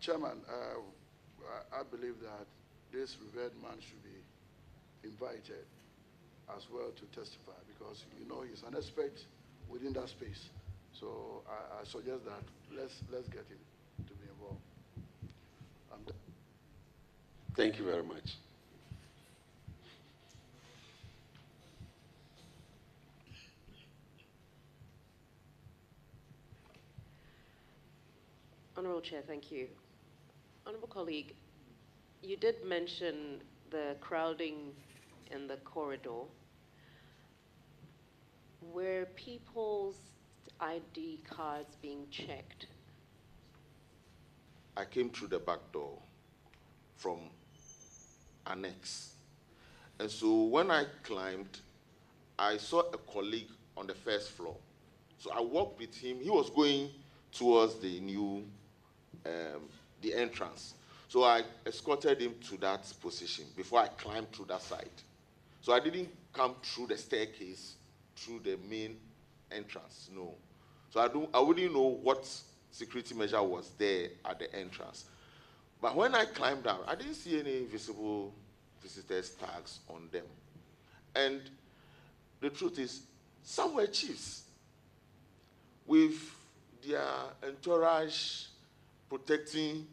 Chairman, I believe that this revered man should be invited as well to testify because you know he's an expert within that space. So I suggest that let's get him to be involved. Thank you very much. Honorable Chair, thank you. Honorable colleague, you did mention the crowding in the corridor. Were people's ID cards being checked? I came through the back door from Annex. And so when I climbed, I saw a colleague on the first floor. So I walked with him. He was going towards the new, the entrance. So I escorted him to that position before I climbed through that side. So I didn't come through the staircase, through the main entrance, no. So I wouldn't know what security measure was there at the entrance. But when I climbed down, I didn't see any visible visitors tags on them. And the truth is, some were chiefs with their entourage protecting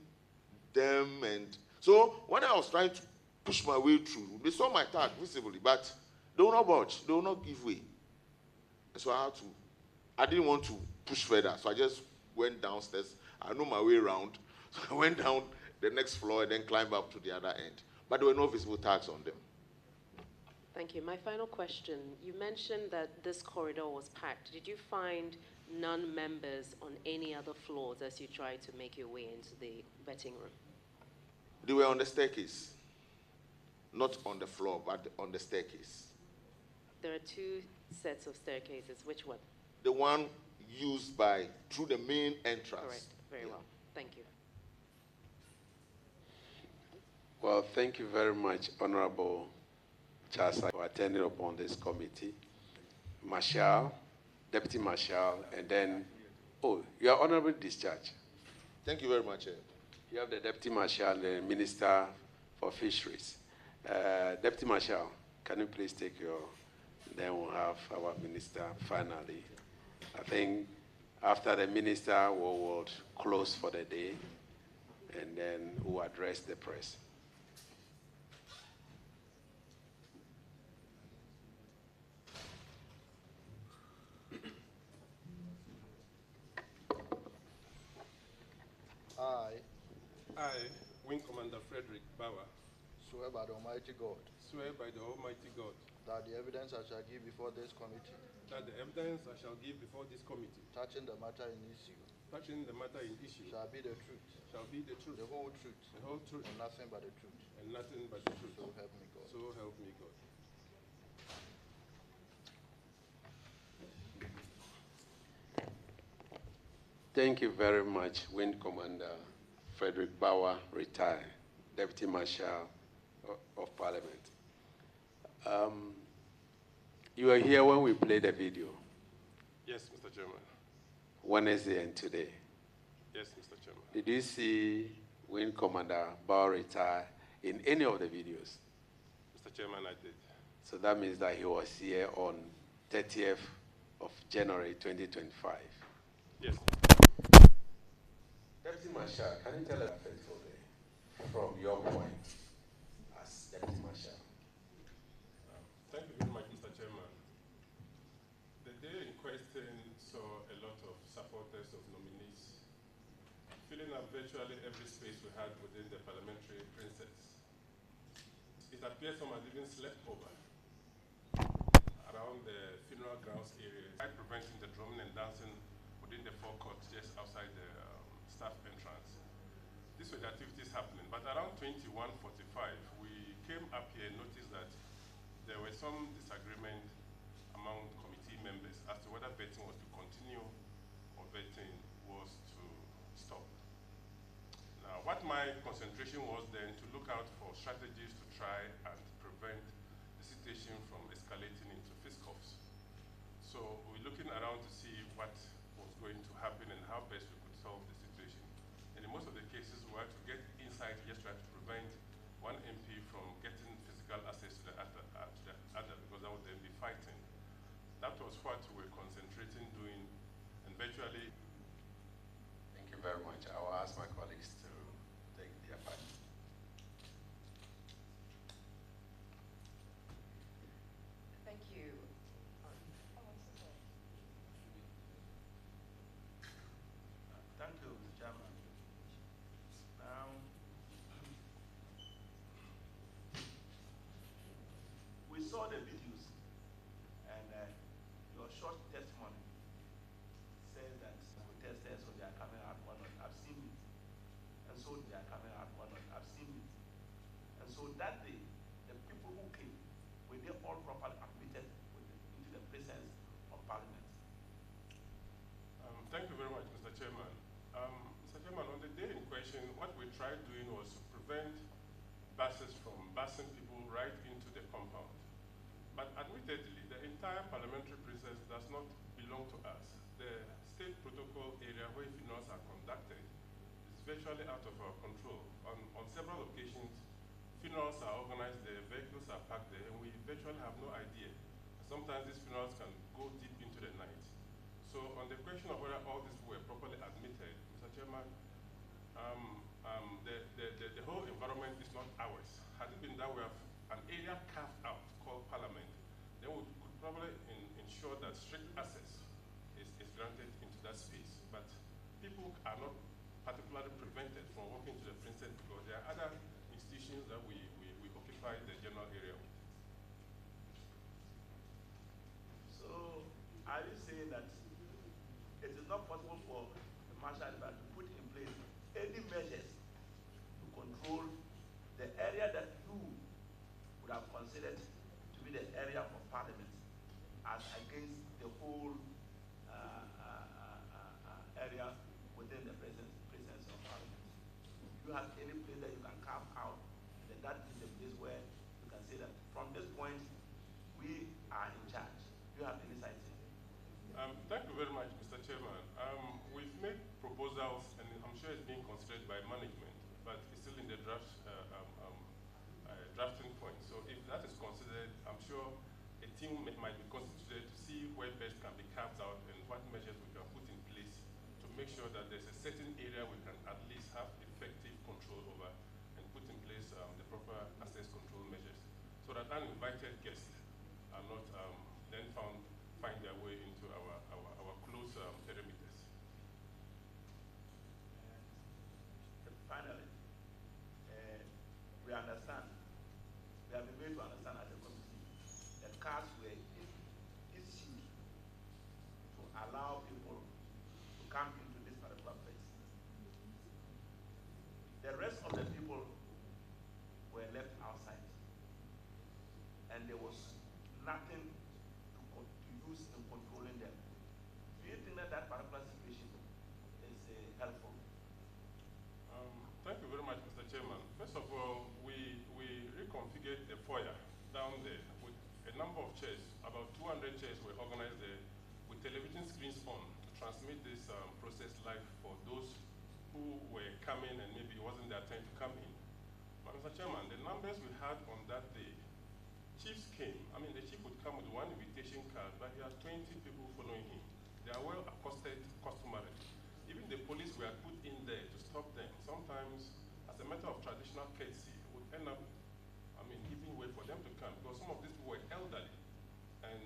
them. And so when I was trying to push my way through, they saw my tag visibly, but they will not budge, they will not give way. And so I didn't want to push further, so I just went downstairs. I know my way around, so I went down the next floor and then climbed up to the other end. But there were no visible tags on them. Thank you. My final question, you mentioned that this corridor was packed. Did you find non-members on any other floors as you tried to make your way into the betting room? They were on the staircase. Not on the floor, but on the staircase. There are two sets of staircases. Which one? The one used through the main entrance. Correct. Very well. Thank you. Well, thank you very much, Honorable Chasa, for attending upon this committee. Marshal, Deputy Marshal, and then, you are honorably discharged. Thank you very much. You have the Deputy Marshal and the Minister for Fisheries. Deputy Marshal, can you please take then we'll have our Minister finally. I think after the Minister, we will close for the day, and then we'll address the press. I, Wing Commander Frederick Bauer, Swear by the Almighty God. Swear by the Almighty God. That the evidence I shall give before this committee. That the evidence I shall give before this committee. Touching the matter in issue. Touching the matter in issue. Shall be the truth. Shall be the truth. The whole truth. The whole truth. And nothing but the truth. And nothing but the truth. So help me God. So help me God. Thank you very much, Wing Commander Frederick Bauer, retired Deputy Marshal of Parliament. You were here when we played the video. Yes, Mr. Chairman. Wednesday and today. Yes, Mr. Chairman. Did you see Wing Commander Bauer retire in any of the videos? Mr. Chairman, I did. So that means that he was here on 30th of January 2025. Yes. Deputy Marshal, can you tell us from your point as Deputy Marshal? Thank you very much, Mr. Chairman. The day in question saw a lot of supporters of nominees filling up virtually every space we had within the parliamentary princess. It appears some had even slept over around the funeral grounds area, preventing the drumming and dancing within the forecourt just outside the staff entrance. These were the activities happening, but around 21:45, we came up here and noticed that there was some disagreement among committee members as to whether betting was to continue or betting was to stop. Now, what my concentration was then to look out for strategies to try and prevent the situation from escalating into fisticuffs. So we're looking around to see what was going to happen and how best we could solve the situation. And in most of the cases, we what we're concentrating doing, and virtually. Thank you very much. I will ask my colleagues to take their part. Thank you. Thank you, Mr. Chairman. We saw the videos, and your short testimony says that protesters, so they are coming out one on. I've seen it, and so they are coming out one on. I've seen it, and so that day, the people who came were they all properly admitted into the presence of Parliament. Thank you very much, Mr. Chairman. Mr. Chairman, on the day in question, what we tried doing was to prevent buses from busing people right into the compound. But admittedly, the entire parliamentary process does not belong to us. The state protocol area where funerals are conducted is virtually out of our control. On several occasions, funerals are organized there, vehicles are parked there, and we virtually have no idea. Sometimes these funerals can go deep into the night. So on the question of whether all these were properly admitted, Mr. Chairman, the whole environment is not ours. Had it been that we have an area carved out called Parliament, then we could probably ensure that strict access is granted into that space. But people are not particularly prevented from walking to the princess because there are other institutions that we occupy the general area with. So, are you saying that it is not possible for the marshal advance to put in place any measures to control the area that you would have considered to be the area of Parliament as against the whole area within the presence of Parliament? Do you have any place that you can carve out that that is the place where you can say that from this point we are in charge? Do you have any sight? Thank you very much, Mr. Chairman. We've made proposals, and I'm sure it's being considered by management, but it's still in the drafting point. So if that is considered, I'm sure a team might be constituted to see where best can be carved out and what measures we can put in place to make sure that there's a certain area we can at least have effective control over and put in place the proper access control measures so that uninvited guests are not then find their way into our close perimeters. Finally, we understand, we have been made to understand as a committee that cards were issued to allow people to come into this particular place. The rest of the people were left outside, and there was nothing to use in controlling them. Do you think that that particular situation is helpful? Thank you very much, Mr. Chairman. First of all, we reconfigured the foyer down there with a number of chairs. About 200 chairs were organized there with television screens on to transmit this process live for those who were coming and maybe it wasn't their time to come in. But Mr. Chairman, the numbers we had on that day, chiefs came. I mean, the chief would come with one invitation card, but he had 20 people following him. They are well accosted customarily. Even the police were put in there to stop them. Sometimes, as a matter of traditional courtesy, would end up, giving way for them to come because some of these people were elderly, and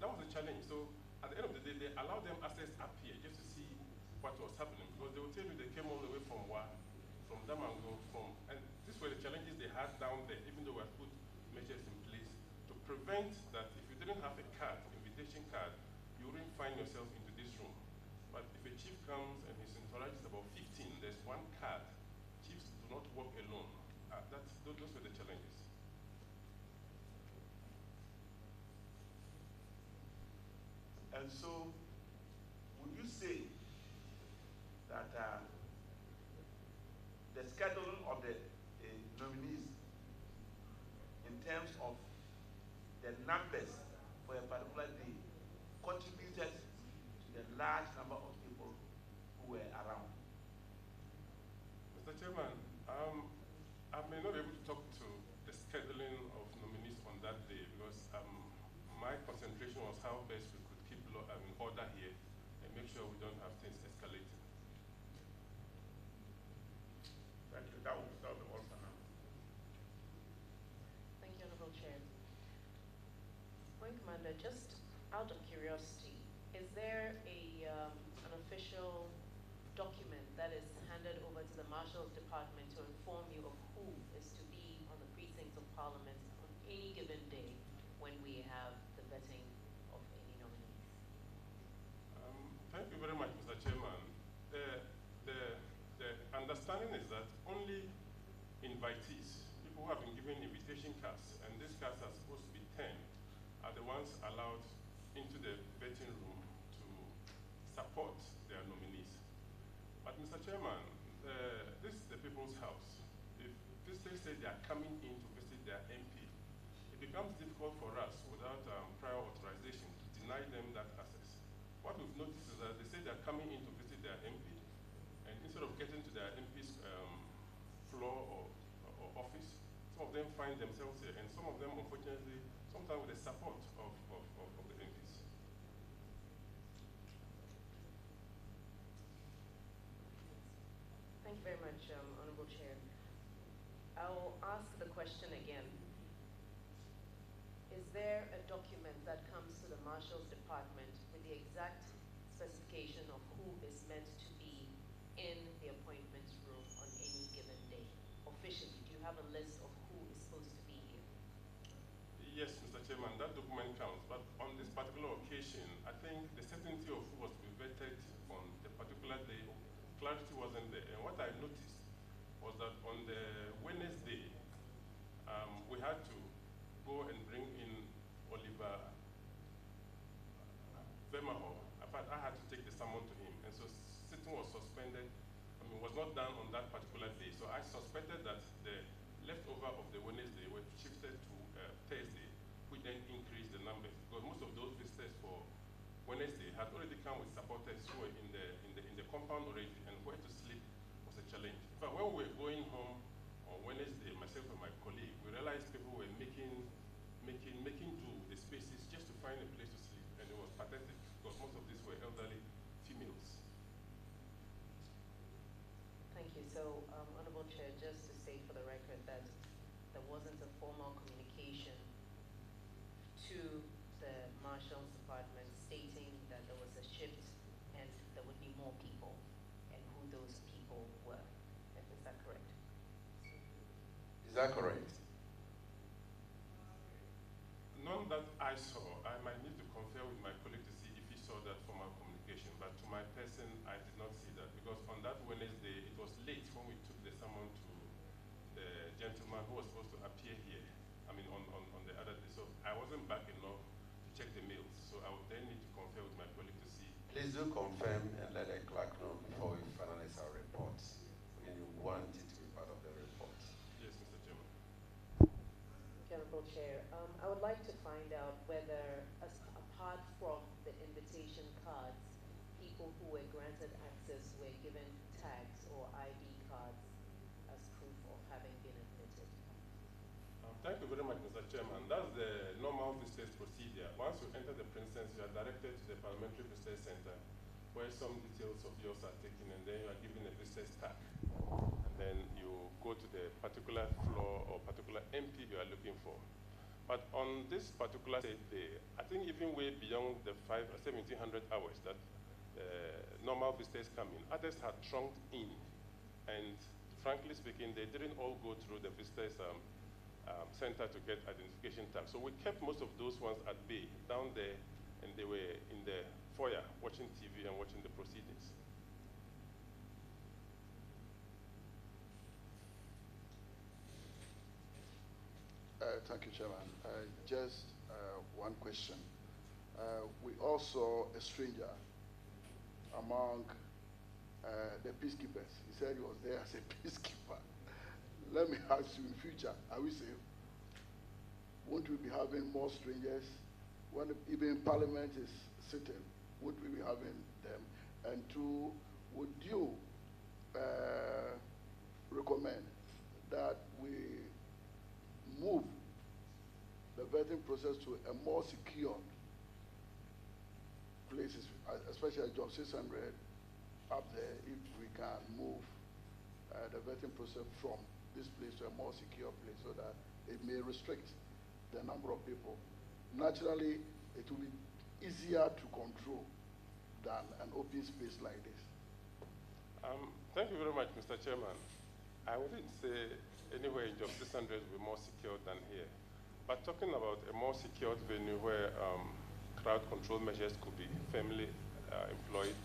that was a challenge. So, at the end of the day, they allowed them access up here just to see what was happening because they would tell you they came all the way from Wa, from Damango, and these were the challenges they had down there, even though we had put measures in place to prevent that if you didn't have a card, invitation card, you wouldn't find yourself into this room. But if a chief comes and his entourage is about 15, there's one card. Chiefs do not walk alone. Those were the challenges. And so, would you say that the scheduling of the nominees in terms of the numbers for a particular day contributed to the large number of people who were around? Mr. Chairman, I may not be able to talk to the scheduling of nominees on that day because my concentration was how best we could order here and make sure we don't have things escalating. Thank you. That will be all for now. Thank you, Honorable Chair. Point Commander, just out of curiosity, is there an official document that is handed over to the Marshal's Department to inform you of who is to be on the precincts of Parliament on any given day when we have the vetting of any nominees? Thank you very much, Mr. Chairman. The understanding is that only invitees, people who have been given invitation cards, and these cards are supposed to be 10, are the ones allowed into the vetting room to support their nominees. But Mr. Chairman, this is the people's house. If visitors say they are coming in to visit their MP, it becomes difficult for us without prior authorization to deny them that access. What we've noticed is that they say they are coming in to visit their MP, and instead of getting to their MP's floor or office, some of them find themselves here, and some of them, unfortunately, sometimes with the support of the MPs. Thank you very much, Honorable Chair. I'll ask the question again. Is there a document that comes to the Marshal's Department with the exact specification of who is meant to be in the appointment room on any given day? Officially, do you have a list of who is supposed to be here? Yes, Mr. Chairman, that document counts, but on this particular occasion, I think the certainty of who was to be vetted on the particular day, clarity wasn't there. And what I noticed was that on the Wednesday, we had to go and bring in Oliver Vermaho. In fact, I had to take the summon to him, and so sitting was suspended. Was not done on that particular day. So I suspected that the leftover of the Wednesday were shifted to Thursday, which then increased the numbers, because most of those visitors for Wednesday had already come with supporters who were in the compound already, and where to sleep was a challenge. But when we were going home on Wednesday, myself and my colleague, we realized people were making do with the spaces just to find a place to sleep, and it was pathetic because most of these were elderly females. Thank you. So, Honorable Chair, just to state for the record that there wasn't a formal communication to the Marshal's Department stating that there was a shift and there would be more people and who those people were. Is that correct? Is that correct? None that I saw. I might need to confer with my colleague to see if he saw that formal communication, but to my person, I did not see that, because on that Wednesday, it was late when we took the summon to the gentleman who was supposed to appear here, on the other day. So I wasn't back enough to check the mails, so I would then need to confer with my colleague to see. Please do confirm and let the clerk know before we finalize our reports. We want it to be part of the report. Yes, Mr. Chairman. Honorable Chair, I would like to find out whether, apart from the invitation cards, people who were granted access were given tags or ID cards as proof of having been admitted. Thank you very much, Mr. Chairman. That's the normal visitors procedure. Once you enter the premises, you are directed to the Parliamentary Visitors Center, where some details of yours are taken, and then you are given a visitor's tag. And then you go to the particular floor or particular MP you are looking for. But on this particular day, I think even way beyond the 1700 hours that normal visitors come in, others had trunked in. And frankly speaking, they didn't all go through the visitors center to get identification tags. So we kept most of those ones at bay down there, and they were in the foyer watching TV and watching the proceedings. Thank you, Chairman. Just one question. We also a stranger among the peacekeepers. He said he was there as a peacekeeper. Let me ask you, in future, are we safe? Won't we be having more strangers? When even Parliament is sitting, would we be having them? And two, would you recommend that we move the vetting process to a more secured places, especially at Job 600 up there, if we can move the vetting process from this place to a more secure place so that it may restrict the number of people. Naturally, it will be easier to control than an open space like this. Thank you very much, Mr. Chairman. I wouldn't say anywhere in Job 600 will be more secure than here. But talking about a more secured venue where crowd control measures could be firmly employed,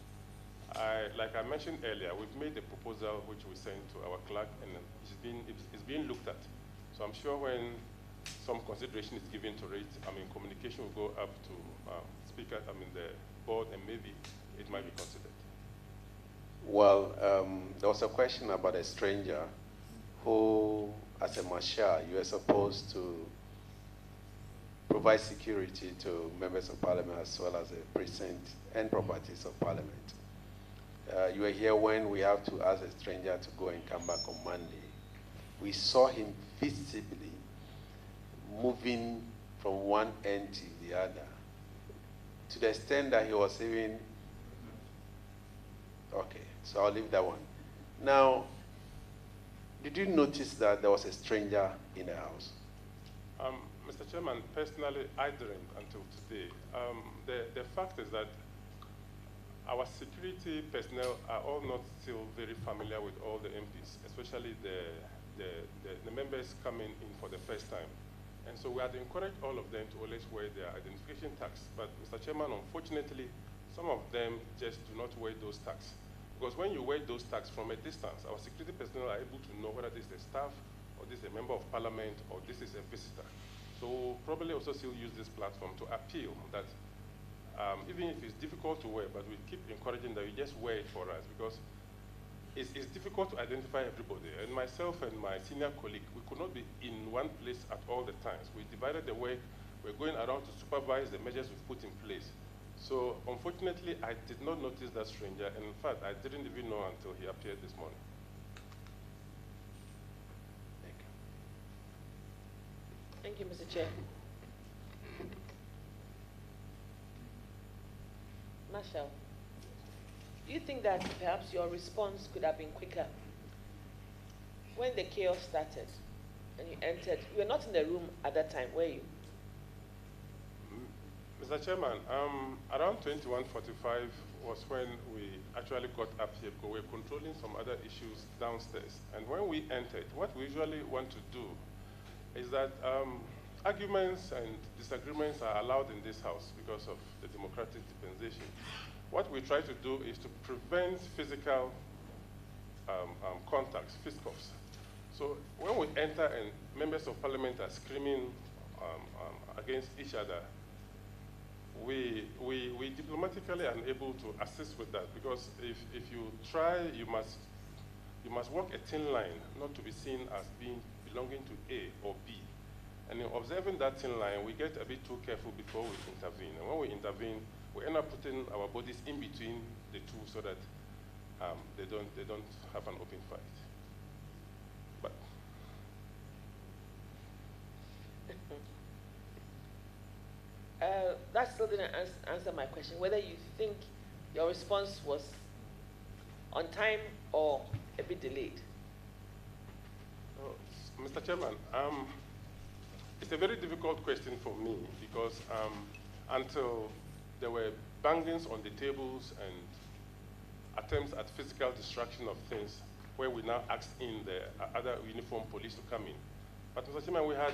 like I mentioned earlier, we've made a proposal which we sent to our clerk, and it's being looked at. So I'm sure when some consideration is given to it, communication will go up to the board, and maybe it might be considered. Well, there was a question about a stranger who, as a marshal, you are supposed to provide security to members of parliament as well as the precinct and properties of parliament. You were here when we have to ask a stranger to go and come back on Monday. We saw him visibly moving from one end to the other, to the extent that he was even, okay, so I'll leave that one. Now, did you notice that there was a stranger in the house? Mr. Chairman, personally, I didn't until today. The fact is that our security personnel are all not still very familiar with all the MPs, especially the members coming in for the first time. And so we had encouraged all of them to always wear their identification tags. But Mr. Chairman, unfortunately, some of them just do not wear those tags. Because when you wear those tags from a distance, our security personnel are able to know whether this is a staff, or this is a member of parliament, or this is a visitor. So we'll probably also still use this platform to appeal that even if it's difficult to wear, but we keep encouraging that you just wear it for us, because it's difficult to identify everybody. And myself and my senior colleague, we could not be in one place at all the times. We divided the work. We're going around to supervise the measures we've put in place. So unfortunately, I did not notice that stranger. And in fact, I didn't even know until he appeared this morning. Thank you, Mr. Chair. Marshal, do you think that perhaps your response could have been quicker? When the chaos started and you entered, you were not in the room at that time, were you? Mr. Chairman, around 21:45 was when we actually got up here, because we were controlling some other issues downstairs. And when we entered, what we usually want to do is that arguments and disagreements are allowed in this house because of the democratic dispensation. What we try to do is to prevent physical contacts, fisticuffs. So when we enter and members of parliament are screaming against each other, we diplomatically are unable to assist with that, because if you try, you must walk a thin line not to be seen as belonging to A or B. And in observing that thin line, we get a bit too careful before we intervene. And when we intervene, we end up putting our bodies in between the two so that they don't have an open fight. But that still didn't answer my question, whether you think your response was on time or a bit delayed. Mr. Chairman, it's a very difficult question for me, because until there were bangings on the tables and attempts at physical destruction of things, where we now asked in the other uniformed police to come in. But Mr. Chairman, we had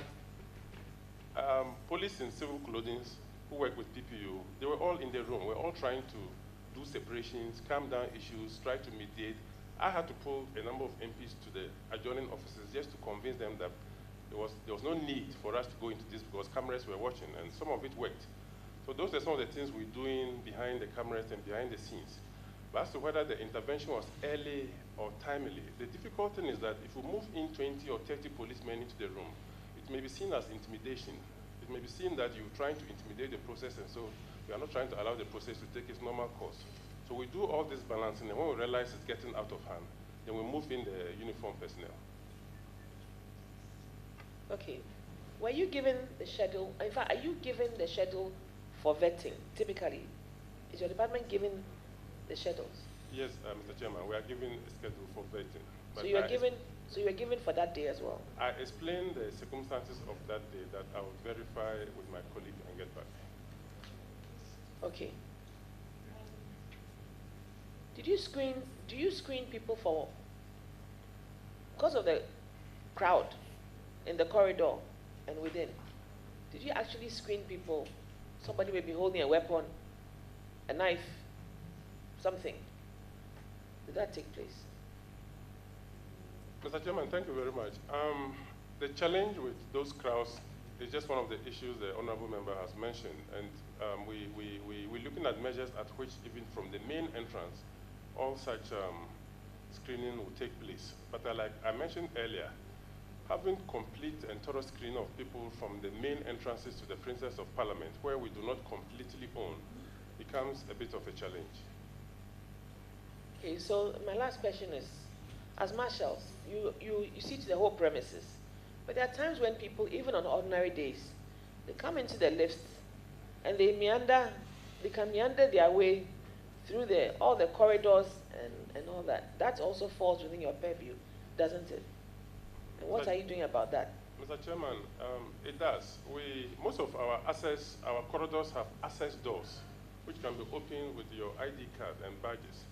police in civil clothing who work with PPU. They were all in the room. We're all trying to do separations, calm down issues, try to mediate. I had to pull a number of MPs to the adjoining offices just to convince them that there was no need for us to go into this, because cameras were watching, and some of it worked. So those are some of the things we're doing behind the cameras and behind the scenes. But as to whether the intervention was early or timely, the difficult thing is that if we move in 20 or 30 policemen into the room, it may be seen as intimidation. It may be seen that you're trying to intimidate the process, and so we are not trying to allow the process to take its normal course. So we do all this balancing, and when we realize it's getting out of hand, then we move in the uniform personnel. Okay. Were you given the schedule? In fact, are you given the schedule for vetting, typically? Is your department giving the schedules? Yes, Mr. Chairman, we are giving a schedule for vetting. So you are given for that day as well? I explained the circumstances of that day that I will verify with my colleague and get back. Okay. Do you screen people for, because of the crowd in the corridor and within, did you actually screen people? Somebody may be holding a weapon, a knife, something. Did that take place? Mr. Chairman, thank you very much. The challenge with those crowds is just one of the issues the honorable member has mentioned, and we're looking at measures at which, even from the main entrance, all such screening will take place. But like I mentioned earlier, having complete and thorough screening of people from the main entrances to the Princess of Parliament, where we do not completely own, becomes a bit of a challenge. Okay, so my last question is, as marshals, you see to the whole premises, but there are times when people, even on ordinary days, they come into the lifts and they can meander their way through all the corridors and all that. That also falls within your purview, doesn't it? And what are you doing about that? Mr. Chairman, it does. Most of our corridors have access doors, which can be opened with your ID card and badges.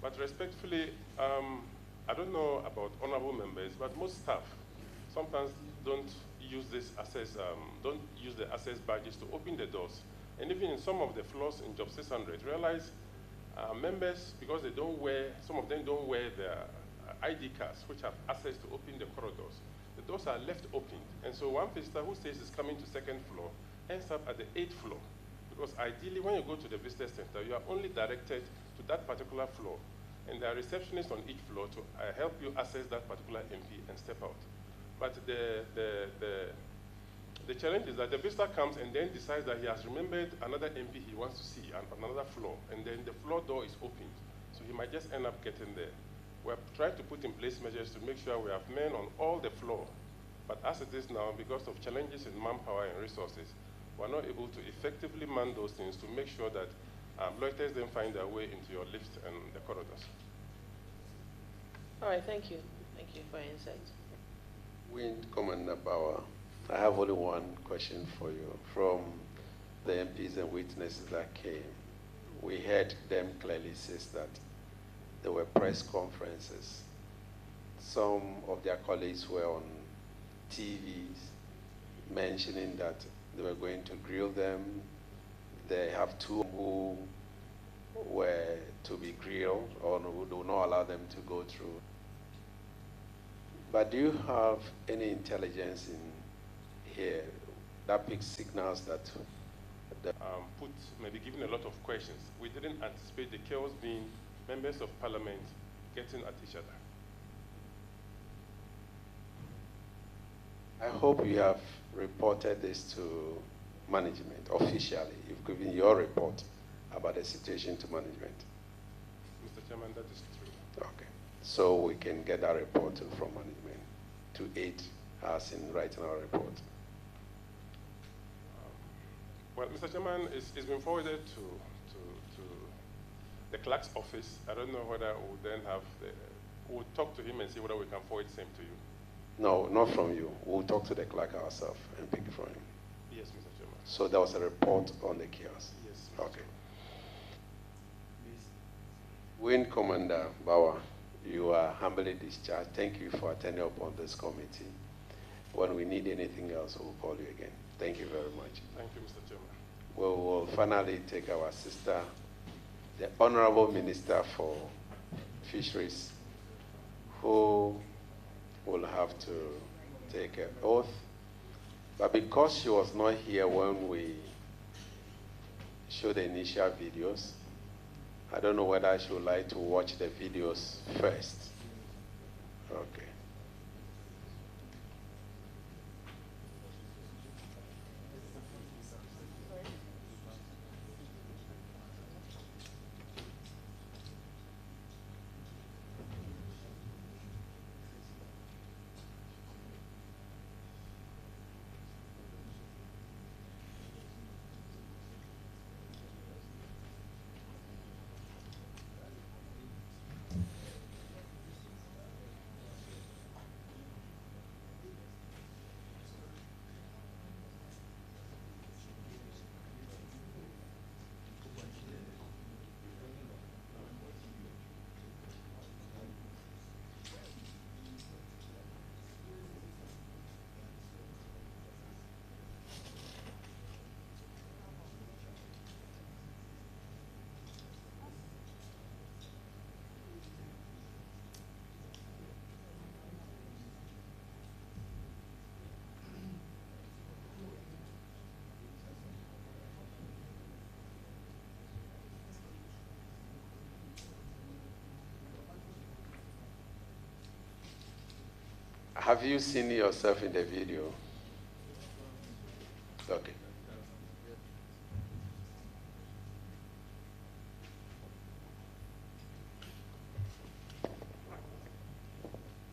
But respectfully, I don't know about honorable members, but most staff sometimes don't use the access badges to open the doors. And even in some of the floors in Job 600, realize members, because some of them don't wear their ID cards, which have access to open the corridors. The doors are left open. And so one visitor who says is coming to second floor ends up at the 8th floor. Because ideally, when you go to the visitor center, you are only directed to that particular floor. And there are receptionists on each floor to help you access that particular MP and step out. But the challenge is that the visitor comes and then decides that he has remembered another MP he wants to see on another floor, and then the floor door is opened. So he might just end up getting there. We're trying to put in place measures to make sure we have men on all the floor. But as it is now, because of challenges in manpower and resources, we're not able to effectively man those things to make sure that loiterers then find their way into your lift and the corridors. All right, thank you. Thank you for your insight. Wind Commander Bauer, I have only one question for you. From the MPs and witnesses that came, we heard them clearly say that there were press conferences. Some of their colleagues were on TVs mentioning that they were going to grill them. They have two who were to be grilled or who do not allow them to go through. But do you have any intelligence in here that picks signals that maybe given a lot of questions? We didn't anticipate the chaos being members of parliament getting at each other. I hope you have reported this to management officially. You've given your report about the situation to management. Mr. Chairman, that is true. Okay. So we can get that report from management to aid us in writing our report. Well, Mr. Chairman, it's been forwarded to the clerk's office. I don't know whether we'll then we'll talk to him and see whether we can forward the same to you. No, not from you. We'll talk to the clerk ourselves and pick it from him. Yes, Mr. Chairman. So there was a report on the chaos? Yes, Mr. Okay. Wind Commander Bauer, you are humbly discharged. Thank you for attending upon this committee. When we need anything else, we'll call you again. Thank you very much. Thank you, Mr. Chairman. We will finally take our sister, the Honorable Minister for Fisheries, who will have to take an oath. But because she was not here when we showed the initial videos, I don't know whether she would like to watch the videos first. Okay. Have you seen yourself in the video? Okay.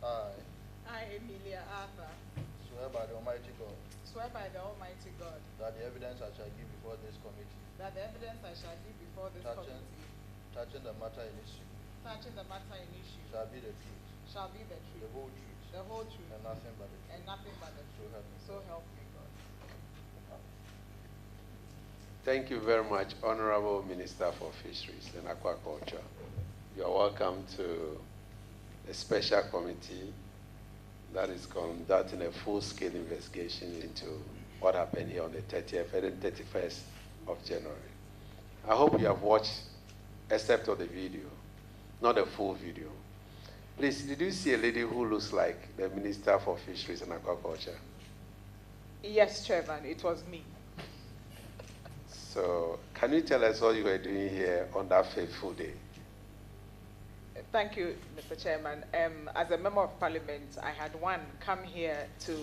I, Emilia Arthur, swear by the Almighty God swear by the Almighty God that the evidence I shall give before this committee that the evidence I shall give before this touching, committee touching the matter in issue touching the matter in issue shall be the truth, shall be the the truth, whole truth, the whole truth, and nothing but the truth. and nothing but the So truth. help me. So help me God. Thank you very much, Honorable Minister for Fisheries and Aquaculture. You are welcome to a special committee that is conducting a full-scale investigation into what happened here on the 30th and 31st of January. I hope you have watched except of the video, not the full video. Please, did you see a lady who looks like the Minister for Fisheries and Aquaculture? Yes, Chairman, it was me. So, can you tell us what you were doing here on that fateful day? Thank you, Mr. Chairman. As a member of Parliament, I had come here to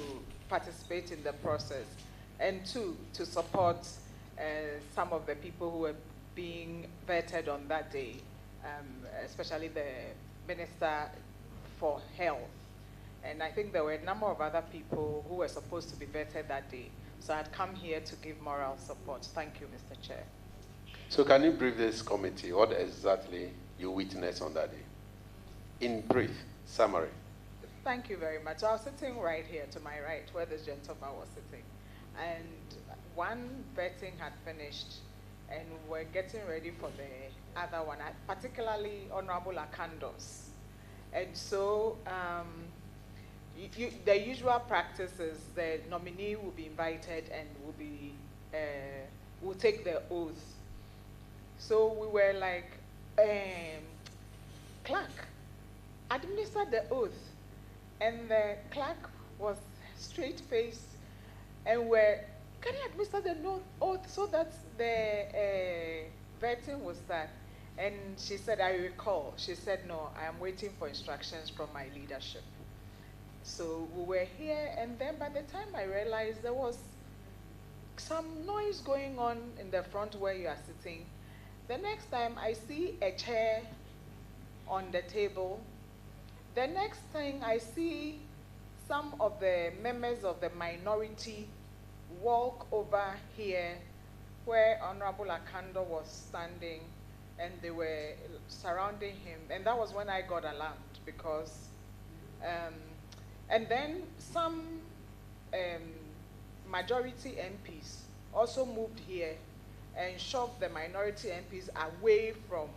participate in the process, and two, to support some of the people who were being vetted on that day, especially the Minister for Health. And I think there were a number of other people who were supposed to be vetted that day. So I'd come here to give moral support. Thank you, Mr. Chair. So can you brief this committee what exactly you witnessed on that day? In brief, summary. Thank you very much. I was sitting right here to my right where this gentleman was sitting. And one vetting had finished and we're getting ready for the other one, particularly Honorable Akandos. And so the usual practice is the nominee will be invited and will take the oath. So we were like, clerk, administer the oath. And the clerk was straight-faced and can you administer the oath so that the vetting will start? And she said, I recall. She said, no, I am waiting for instructions from my leadership. So we were here, and then by the time I realized there was some noise going on in the front where you are sitting, the next time I see a chair on the table. The next thing I see some of the members of the minority walk over here where Honorable Akando was standing, and they were surrounding him. And that was when I got alarmed because, and then some majority MPs also moved here and shoved the minority MPs away from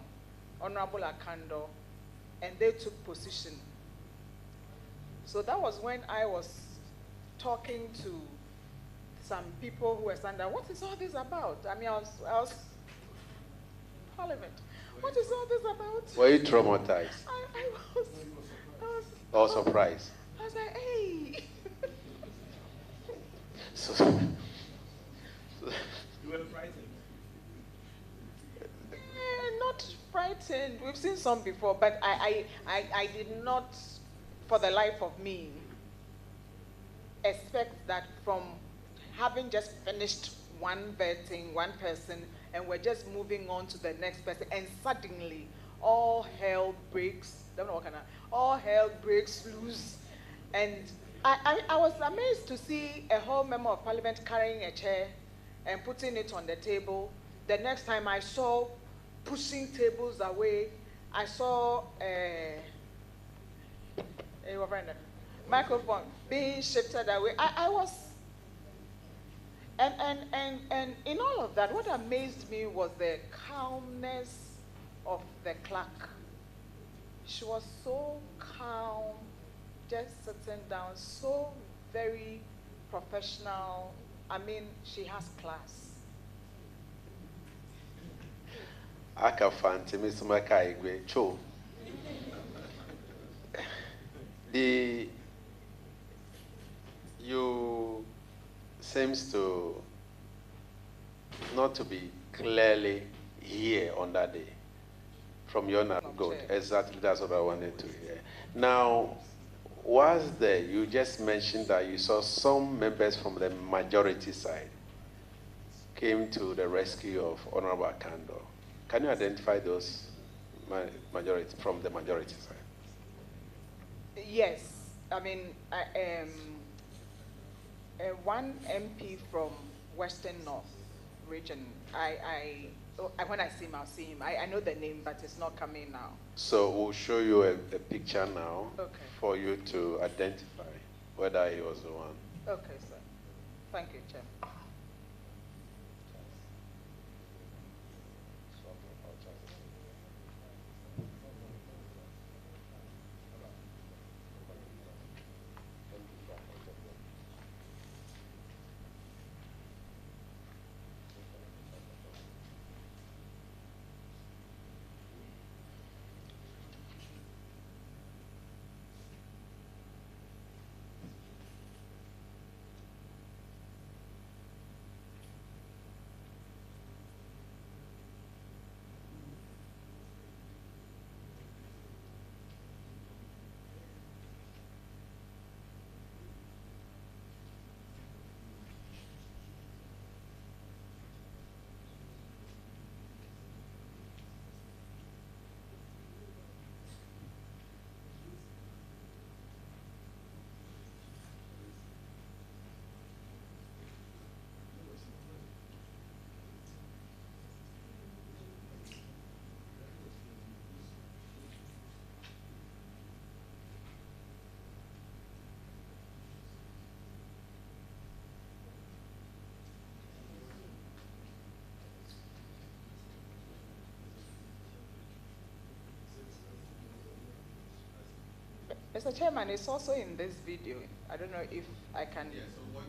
Honorable Akando, and they took position. So that was when I was talking to some people who were standing there. What is all this about? I mean, I was Parliament. What is all this about? Were you traumatized? I was Or surprised? I was like, hey. You were frightened? Not frightened. We've seen some before, but I did not, for the life of me, expect that from having just finished one vetting, one person, and we're just moving on to the next person, and suddenly all hell breaks. Don't know what kind of all hell breaks loose, and I was amazed to see a whole member of Parliament carrying a chair and putting it on the table. The next time I saw pushing tables away, I saw a microphone being shifted away. I was, and in all of that, what amazed me was the calmness of the clerk. She was so calm, just sitting down, so very professional. I mean, she has class. Aka fanti misumaka igwe cho. You seems to not to be clearly here on that day from your good. Exactly, that's what I wanted to hear. Now, was there, you just mentioned that you saw some members from the majority side came to the rescue of Honorable Akando. Can you identify those majority from the majority side? Yes, I mean, one MP from Western North region. When I see him, I'll see him. I know the name, but it's not coming now. So we'll show you a picture now for you to identify whether he was the one. Okay, sir. Thank you, Chair. Mr. Chairman, it's also in this video. I don't know if I can. Yes, so what?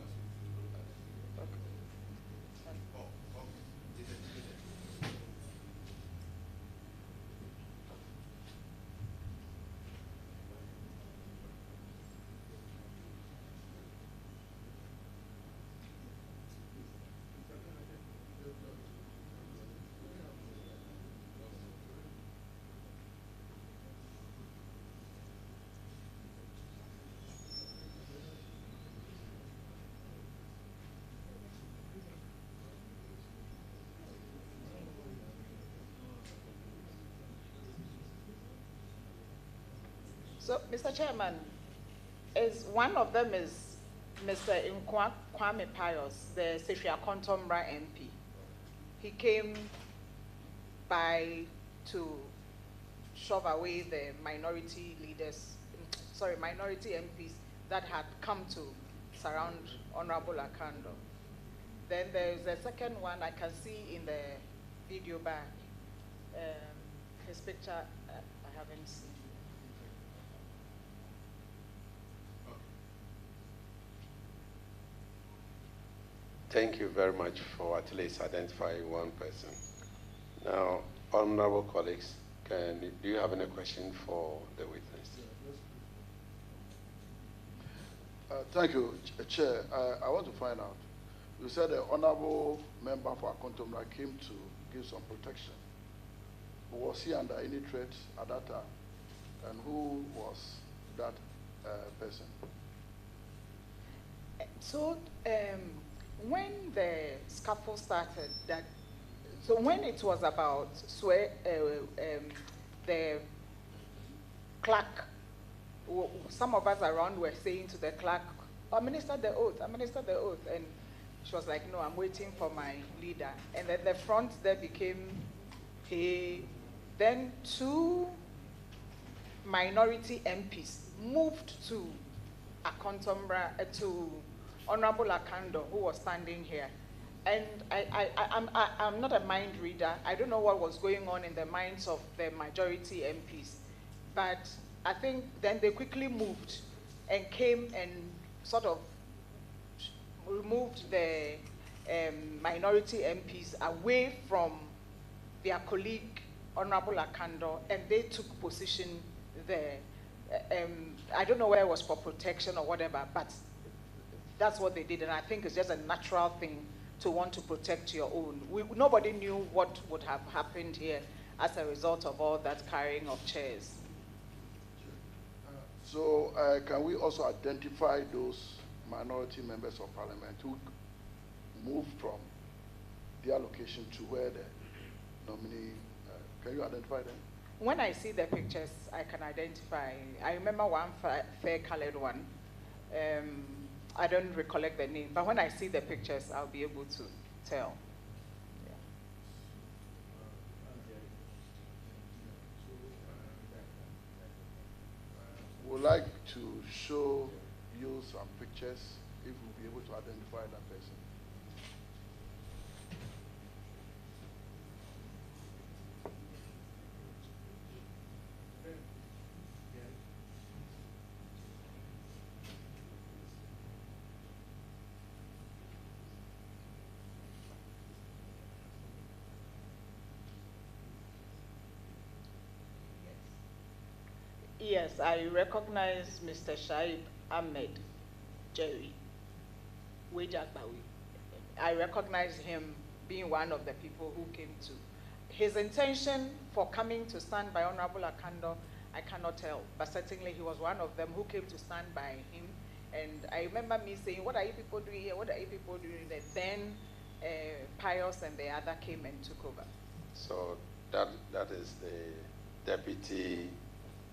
So, Mr. Chairman, one of them is Mr. Kwame Pius, the Sefia Kontombra MP. He came by to shove away the minority MPs that had come to surround Honorable Akando. Then there's a second one I can see in the video back. His picture, I haven't seen. Thank you very much for at least identifying one person. Now, honorable colleagues, do you have any question for the witness? Thank you, Chair. I want to find out. You said the honorable member for Akontomra came to give some protection. Was he under any threat at that time? And who was that person? So, when the scuffle started, so when it was about the clerk, some of us around were saying to the clerk, administer the oath, and she was like, no, I'm waiting for my leader. And then the front there became then two minority MPs moved to Akontombra, to Honorable Akando, who was standing here. And I'm not a mind reader. I don't know what was going on in the minds of the majority MPs. But I think then they quickly moved and came and sort of removed the minority MPs away from their colleague, Honorable Akando, and they took position there. I don't know where it was for protection or whatever, but that's what they did, and I think it's just a natural thing to want to protect your own. Nobody knew what would have happened here as a result of all that carrying of chairs. So can we also identify those minority members of parliament who moved from their location to where the nominee, can you identify them? When I see the pictures, I can identify. I remember one fair-colored one. I don't recollect the name, but when I see the pictures, I'll be able to tell. Would like to show you some pictures if we'll be able to identify that person. Yes, I recognize Mr. Shaib Ahmed Jerry Wejagbawi. I recognize him being one of the people who came to. His intention for coming to stand by Honorable Akando, I cannot tell, but certainly he was one of them who came to stand by him. And I remember me saying, what are you people doing here? What are you people doing there? Then Pius and the other came and took over. So that is the deputy,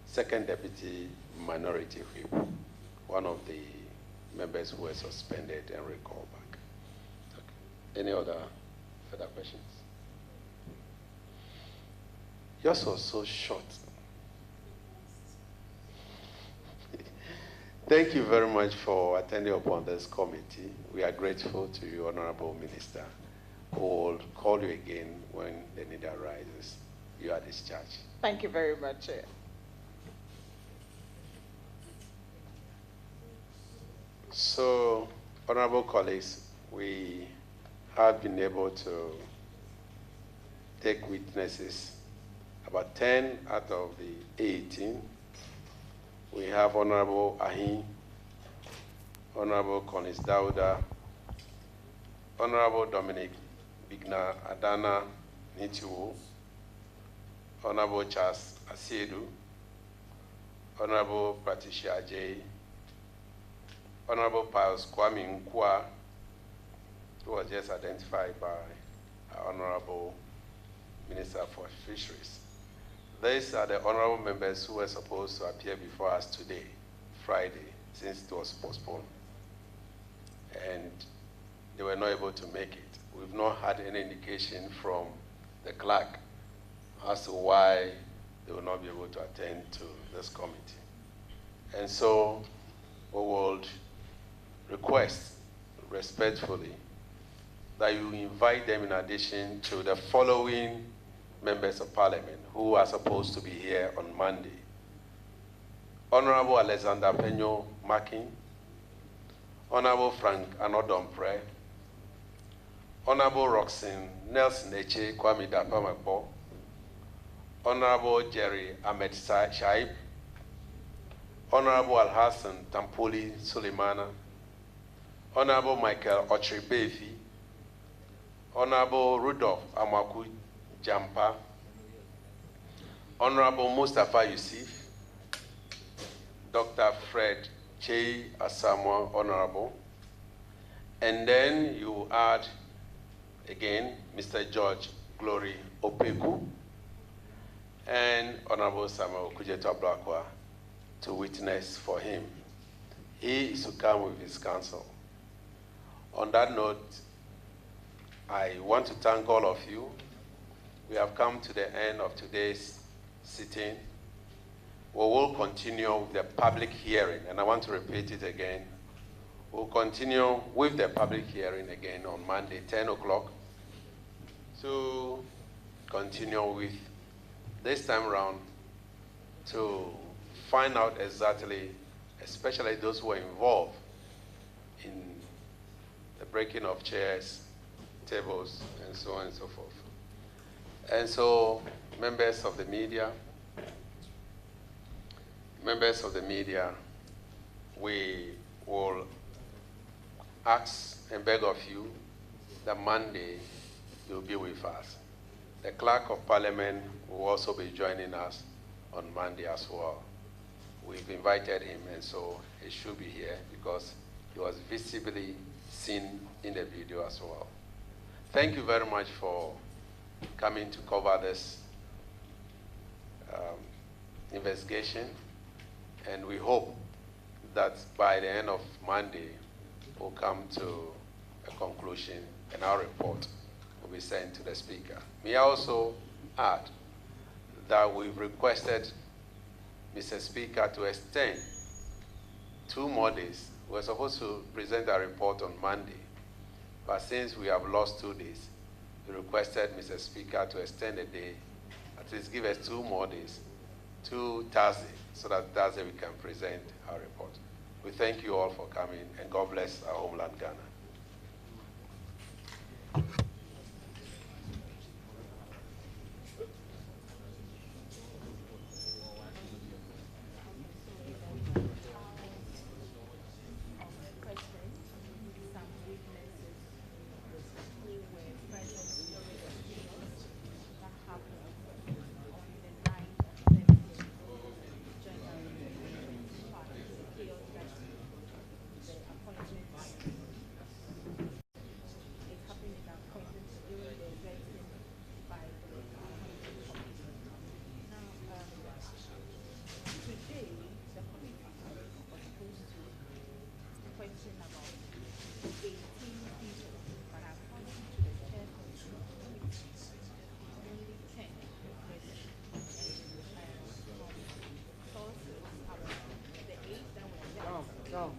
second deputy minority whip, one of the members who were suspended and recalled back. Okay. Any other further questions? Yours was so short. Thank you very much for attending upon this committee. We are grateful to you, Honorable Minister, who will call you again when the need arises. You are discharged. Thank you very much. So, honorable colleagues, we have been able to take witnesses, about 10 out of the 18. We have Honorable Ahin, Honorable Konis Dauda, Honorable Dominic Bigna Adana Nitiwo, Honorable Charles Asiedu, Honorable Patricia J, Honorable Pius Kwame Nkwa, who was just identified by our Honorable Minister for Fisheries. These are the honorable members who were supposed to appear before us today, Friday, since it was postponed. And they were not able to make it. We've not had any indication from the clerk as to why they will not be able to attend to this committee. And so we would request respectfully that you invite them in addition to the following members of parliament who are supposed to be here on Monday. Honorable Alexander Peño Makin, Honorable Frank Anodompre, Honorable Roxanne Nelson Eche Kwame Dapamakbo, Honorable Jerry Ahmed Shaib, Honorable Al-Hassan Tampoli Suleimana, Honorable Michael Ochribefi, Honorable Rudolph Amaku Jampa, Honorable Mustafa Yusuf, Dr. Fred Che Asamoah, Honorable, and then you add again Mr. George Glory Opeku and Honorable Samuel Kujeto Ablakwa to witness for him. He is to come with his counsel. On that note, I want to thank all of you. We have come to the end of today's sitting. We will continue with the public hearing, and I want to repeat it again. We'll continue with the public hearing again on Monday, 10 o'clock, to continue with this time around to find out exactly, especially those who are involved in the breaking of chairs, tables, and so on and so forth. And so, members of the media, we will ask and beg of you that Monday you'll be with us. The Clerk of Parliament will also be joining us on Monday as well. we've invited him, and so he should be here because he was visibly seen in the video as well. Thank you very much for coming to cover this investigation, and we hope that by the end of Monday, we'll come to a conclusion and our report will be sent to the Speaker. May I also add that we've requested Mr. Speaker to extend 2 more days. We're supposed to present our report on Monday, but since we have lost 2 days, we requested Mr. Speaker to extend a day, at least give us 2 more days, to Thursday, so that Thursday we can present our report. We thank you all for coming, and God bless our homeland, Ghana. No.